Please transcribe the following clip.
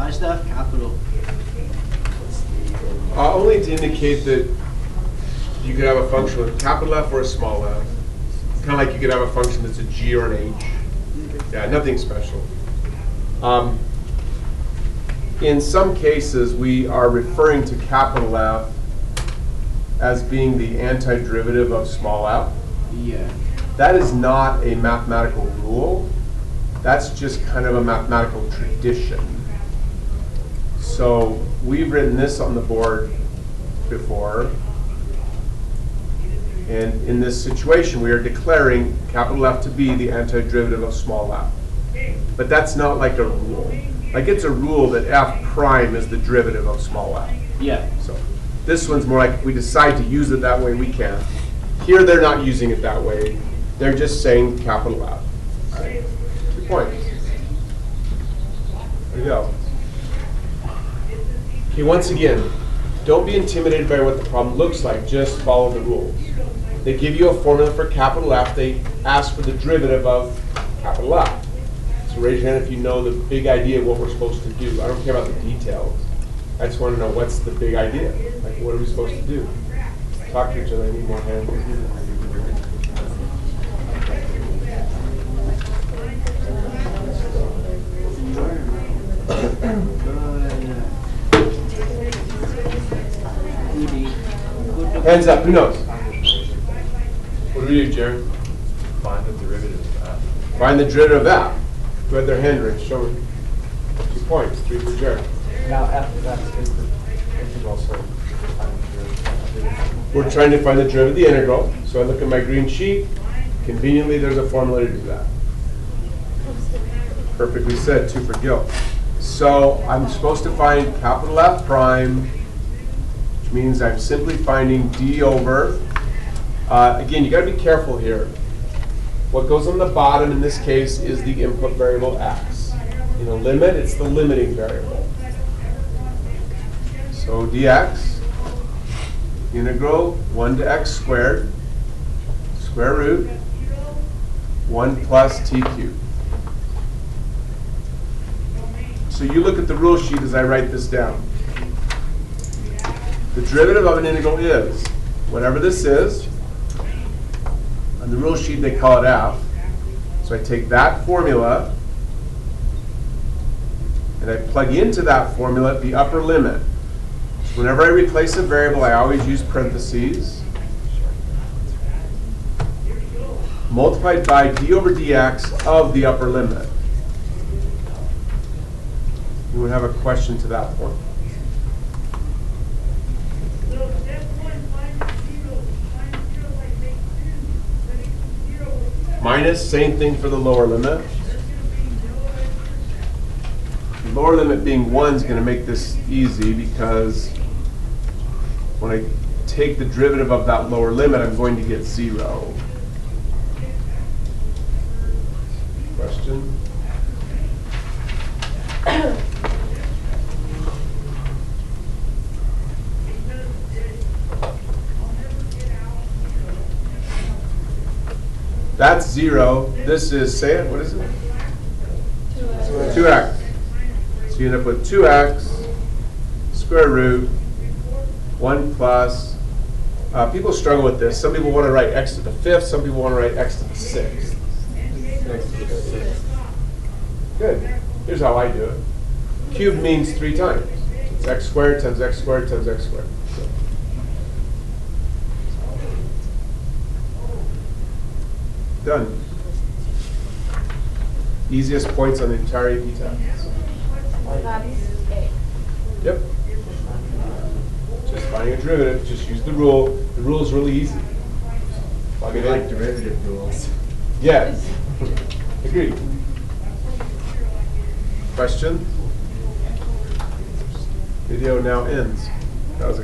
Why is that capital? Only to indicate that you could have a function with capital F or a small f. Kind of like you could have a function that's a g or an h. Yeah, nothing special. In some cases, we are referring to capital F as being the antiderivative of small f. Yeah. That is not a mathematical rule. That's just kind of a mathematical tradition. So we've written this on the board before. And in this situation, we are declaring capital F to be the antiderivative of small f. But that's not like a rule. Like it's a rule that f prime is the derivative of small f. Yeah. So this one's more like if we decide to use it that way, we can. Here they're not using it that way. They're just saying capital F. All right. 2 points. There you go. Okay, once again, don't be intimidated by what the problem looks like. Just follow the rules. They give you a formula for capital F. They ask for the derivative of capital F. So raise your hand if you know the big idea of what we're supposed to do. I don't care about the details. I just want to know what's the big idea. Like, what are we supposed to do? Talk to each other. I need more hands. Hands up. Who knows? What do we do, Jared? Find the derivative of f. Find the derivative of f. Who had their hand raised? Show me. 2 points. 3 for Jared. Now f is integral, so find the derivative. We're trying to find the derivative of the integral. So I look at my green sheet. Conveniently, there's a formula to do that. Perfectly said. 2 for Gil. So I'm supposed to find capital F prime, which means I'm simply finding d over. Again, you got to be careful here. What goes on the bottom in this case is the input variable x. In a limit, it's the limiting variable. So dx integral 1 to x squared square root 1 plus t cubed. So you look at the rule sheet as I write this down. The derivative of an integral is whatever this is. On the rule sheet, they call it f. So I take that formula, and I plug into that formula the upper limit. So whenever I replace a variable, I always use parentheses. Multiplied by d over dx of the upper limit. You would have a question to that point. Minus, same thing for the lower limit. The lower limit being 1 is going to make this easy because when I take the derivative of that lower limit, I'm going to get 0. Question? That's 0. This is, say it, what is it? 2x. So you end up with 2x square root 1 plus. People struggle with this. Some people want to write x to the 5th. Some people want to write x to the 6th. Good. Here's how I do it. Cubed means 3 times. It's x squared times x squared times x squared. Done. Easiest points on the entire AP test. Yep. Just finding a derivative. Just use the rule. The rule is really easy. Plug it in. Like derivative rules. Yes. Agreed. Question? Video now ends. That was